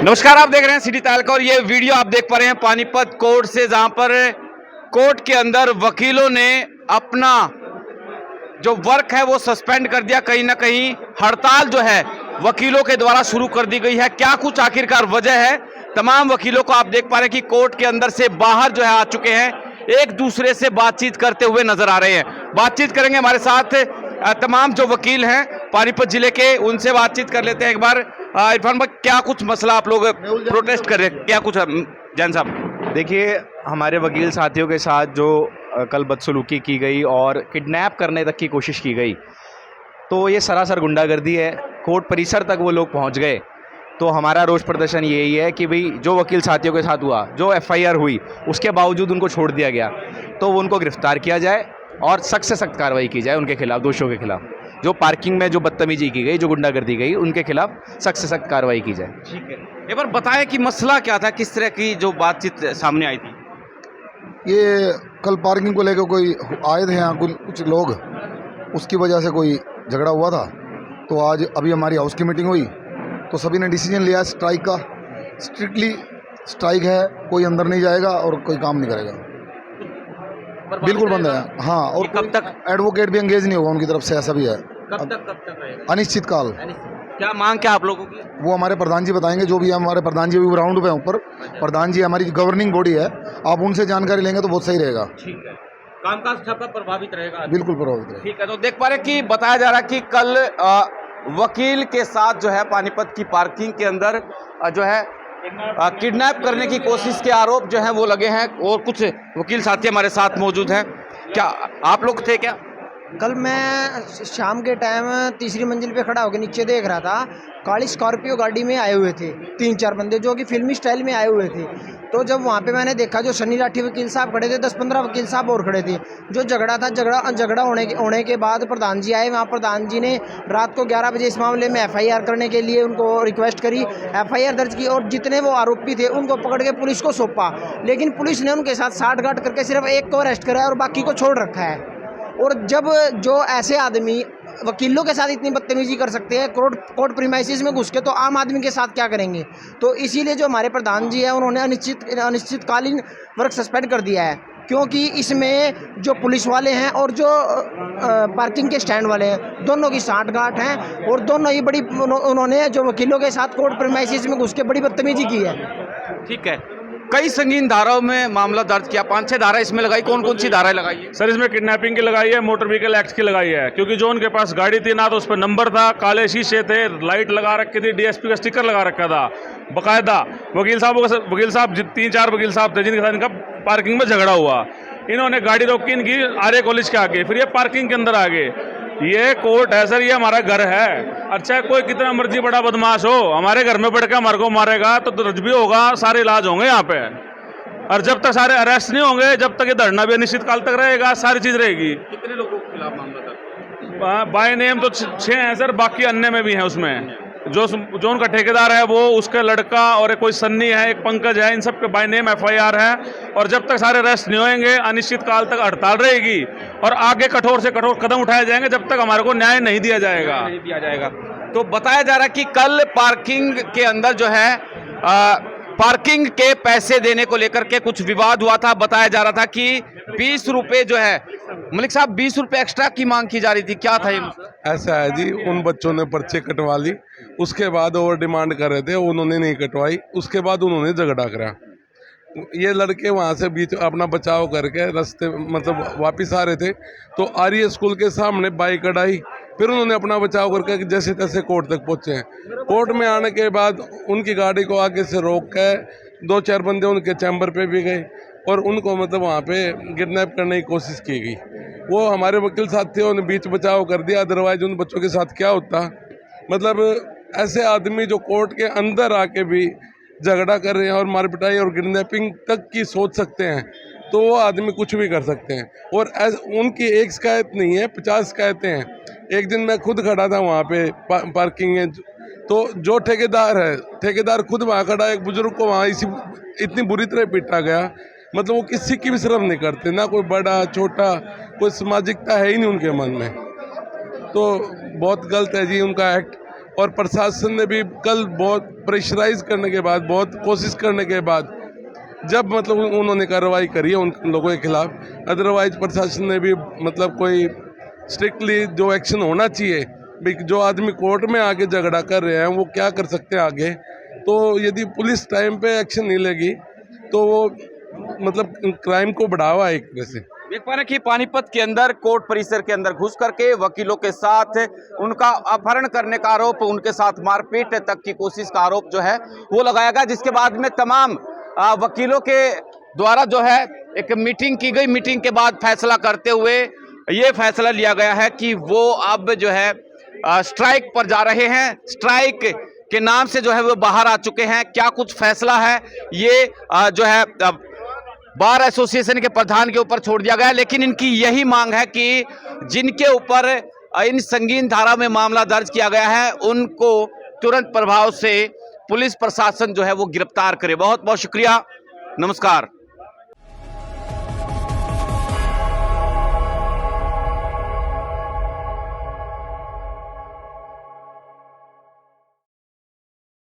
नमस्कार, आप देख रहे हैं सिटी तालका और ये वीडियो आप देख पा रहे हैं पानीपत कोर्ट से, जहां पर कोर्ट के अंदर वकीलों ने अपना जो वर्क है वो सस्पेंड कर दिया। कहीं ना कहीं हड़ताल जो है वकीलों के द्वारा शुरू कर दी गई है। क्या कुछ आखिरकार वजह है? तमाम वकीलों को आप देख पा रहे हैं कि कोर्ट के अंदर से बाहर जो है आ चुके हैं, एक दूसरे से बातचीत करते हुए नजर आ रहे हैं। बातचीत करेंगे हमारे साथ तमाम जो वकील हैं पानीपत जिले के, उनसे बातचीत कर लेते हैं एक बार। इरफान भाई, क्या कुछ मसला आप लोग प्रोटेस्ट कर रहे हैं, क्या कुछ जैन साहब? देखिए, हमारे वकील साथियों के साथ जो कल बदसलूकी की गई और किडनैप करने तक की कोशिश की गई, तो ये सरासर गुंडागर्दी है। कोर्ट परिसर तक वो लोग पहुंच गए। तो हमारा रोष प्रदर्शन यही है कि भाई जो वकील साथियों के साथ हुआ, जो एफआईआर हुई, उसके बावजूद उनको छोड़ दिया गया, तो उनको गिरफ्तार किया जाए और सख्त से सख्त कार्रवाई की जाए उनके खिलाफ, दोषियों के खिलाफ। जो पार्किंग में जो बदतमीजी की गई, जो गुंडागर्दी गई, उनके खिलाफ सख्त से सख्त कार्रवाई की जाए। ठीक है, एक बार बताएं कि मसला क्या था, किस तरह की जो बातचीत सामने आई थी? ये कल पार्किंग को लेकर कोई आए थे यहाँ कुछ लोग, उसकी वजह से कोई झगड़ा हुआ था। तो आज अभी हमारी हाउस की मीटिंग हुई तो सभी ने डिसीजन लिया स्ट्राइक का। स्ट्रिक्टली स्ट्राइक है, कोई अंदर नहीं जाएगा और कोई काम नहीं करेगा, बिल्कुल बंद है। हाँ, और कब तक? एडवोकेट भी एंगेज नहीं होगा उनकी तरफ से, ऐसा भी है। कब तक रहेगा? अनिश्चित काल। क्या मांग क्या आप लोगों की? वो हमारे प्रधान जी बताएंगे, जो भी है। हमारे प्रधान जी अभी ग्राउंड पे हैं ऊपर। प्रधान जी हमारी गवर्निंग बॉडी है, आप उनसे जानकारी लेंगे तो बहुत सही रहेगा। ठीक है, कामकाज ठप्पा प्रभावित रहेगा? बिल्कुल प्रभावित रहेगा। ठीक है, तो देख पा रहे कि बताया जा रहा है कि कल वकील के साथ जो है पानीपत की पार्किंग के अंदर जो है किडनैप करने की कोशिश के आरोप जो हैं वो लगे हैं, और कुछ वकील साथी हमारे साथ मौजूद हैं। क्या आप लोग थे क्या? कल मैं शाम के टाइम तीसरी मंजिल पे खड़ा होकर नीचे देख रहा था। काली स्कॉर्पियो गाड़ी में आए हुए थे 3-4 बंदे, जो कि फिल्मी स्टाइल में आए हुए थे। तो जब वहाँ पे मैंने देखा, जो सन्नी लाठी वकील साहब खड़े थे, 10-15 वकील साहब और खड़े थे। जो झगड़ा होने के बाद प्रधान जी आए। वहाँ प्रधान जी ने रात को 11 बजे इस मामले में एफआईआर करने के लिए उनको रिक्वेस्ट करी, एफआईआर दर्ज की, और जितने वो आरोपी थे उनको पकड़ के पुलिस को सौंपा। लेकिन पुलिस ने उनके साथ साठगांठ करके सिर्फ एक को अरेस्ट करा है और बाकी को छोड़ रखा है। और जब जो ऐसे आदमी वकीलों के साथ इतनी बदतमीजी कर सकते हैं, कोर्ट प्रीमाइसिस में घुस के, तो आम आदमी के साथ क्या करेंगे? तो इसीलिए जो हमारे प्रधान जी हैं, उन्होंने अनिश्चितकालीन वर्क सस्पेंड कर दिया है। क्योंकि इसमें जो पुलिस वाले हैं और जो पार्किंग के स्टैंड वाले हैं, दोनों की साठगांठ हैं, और दोनों ही उन्होंने जो वकीलों के साथ कोर्ट प्रीमाइसिस में घुस के बड़ी बदतमीजी की है। ठीक है, कई संगीन धाराओं में मामला दर्ज किया, 5-6 धारा इसमें लगाई। कौन कौन सी धाराएं लगाई है? सर, इसमें किडनैपिंग की लगाई है, मोटर व्हीकल एक्ट की लगाई है। क्योंकि जो उनके पास गाड़ी थी ना, तो उस पर नंबर था, काले शीशे थे, लाइट लगा रखी थी, डीएसपी का स्टिकर लगा रखा था बकायदा। वकील साहब 3-4 वकील साहब थे जिनके साथ इनका पार्किंग में झगड़ा हुआ। इन्होंने गाड़ी रोकी इनकी आर्य कॉलेज के आगे, फिर ये पार्किंग के अंदर आ गए। ये कोर्ट है सर, ये हमारा घर है। अच्छा, कोई कितना मर्जी बड़ा बदमाश हो, हमारे घर में बैठ के हमारे को मारेगा तो दर्ज भी होगा, सारे इलाज होंगे यहाँ पे। और जब तक सारे अरेस्ट नहीं होंगे, जब तक ये धरना भी अनिश्चित काल तक रहेगा, सारी चीज रहेगी। कितने लोगों के खिलाफ मामला था? बाय नेम तो 6 हैं सर, बाकी अन्य में भी हैं। उसमें जो उनका ठेकेदार है, वो उसका लड़का, और एक कोई सन्नी है, एक पंकज है, इन सब के बाय नेम एफआईआर है। और जब तक सारे अरेस्ट नहीं होंगे, अनिश्चित काल तक हड़ताल रहेगी और आगे कठोर से कठोर कदम उठाए जाएंगे जब तक हमारे को न्याय नहीं दिया जाएगा। तो बताया जा रहा है कि कल पार्किंग के अंदर जो है पार्किंग के पैसे देने को लेकर के कुछ विवाद हुआ था। बताया जा रहा था कि 20 रुपए जो है, मलिक साहब 20 रुपए एक्स्ट्रा की मांग की जा रही थी, क्या था ये? ऐसा है जी, उन बच्चों ने पर्चे कटवा ली, उसके बाद ओवर डिमांड कर रहे थे, उन्होंने नहीं कटवाई, उसके बाद उन्होंने झगड़ा करा। ये लड़के वहाँ से बीच अपना बचाव करके रास्ते मतलब वापस आ रहे थे, तो आर्य स्कूल के सामने बाइक कढ़ाई, फिर उन्होंने अपना बचाव करके जैसे तैसे कोर्ट तक पहुँचे हैं। कोर्ट में आने के बाद उनकी गाड़ी को आगे से रोक के 2-4 बंदे उनके चैम्बर पे भी गए और उनको मतलब वहाँ पे किडनैप करने की कोशिश की गई। वो हमारे वकील साथ थे, उन्होंने बीच बचाव कर दिया, अदरवाइज उन बच्चों के साथ क्या होता। मतलब ऐसे आदमी जो कोर्ट के अंदर आके भी झगड़ा कर रहे हैं और मारपिटाई और किडनैपिंग तक की सोच सकते हैं, तो वो आदमी कुछ भी कर सकते हैं। और उनकी एक शिकायत नहीं है, 50 शिकायतें हैं। एक दिन मैं खुद खड़ा था वहाँ पे पार्किंग है, तो जो ठेकेदार खुद वहाँ खड़ा, एक बुजुर्ग को वहाँ इतनी बुरी तरह पीटा गया। मतलब वो किसी की भी शर्म नहीं करते, ना कोई बड़ा छोटा, कोई सामाजिकता है ही नहीं उनके मन में। तो बहुत गलत है जी उनका एक्ट। और प्रशासन ने भी कल बहुत प्रेशराइज करने के बाद, बहुत कोशिश करने के बाद जब मतलब उन्होंने कार्रवाई करी है उन लोगों के खिलाफ, अदरवाइज प्रशासन ने भी मतलब कोई स्ट्रिक्टली जो एक्शन होना चाहिए भाई, जो आदमी कोर्ट में आके झगड़ा कर रहे हैं वो क्या कर सकते हैं आगे। तो यदि पुलिस टाइम पे एक्शन नहीं लेगी तो वो मतलब क्राइम को बढ़ावा है एक तरह से। देख पा रहे हैं कि पानीपत के अंदर कोर्ट परिसर के अंदर घुस करके वकीलों के साथ उनका अपहरण करने का आरोप, उनके साथ मारपीट तक की कोशिश का आरोप जो है वो लगाया गया, जिसके बाद में तमाम वकीलों के द्वारा जो है एक मीटिंग की गई। मीटिंग के बाद फैसला करते हुए ये फैसला लिया गया है कि वो अब जो है स्ट्राइक पर जा रहे हैं। स्ट्राइक के नाम से जो है वो बाहर आ चुके हैं। क्या कुछ फैसला है ये जो है बार एसोसिएशन के प्रधान के ऊपर छोड़ दिया गया है, लेकिन इनकी यही मांग है कि जिनके ऊपर इन संगीन धारा में मामला दर्ज किया गया है उनको तुरंत प्रभाव से पुलिस प्रशासन जो है वो गिरफ्तार करे। बहुत बहुत शुक्रिया, नमस्कार।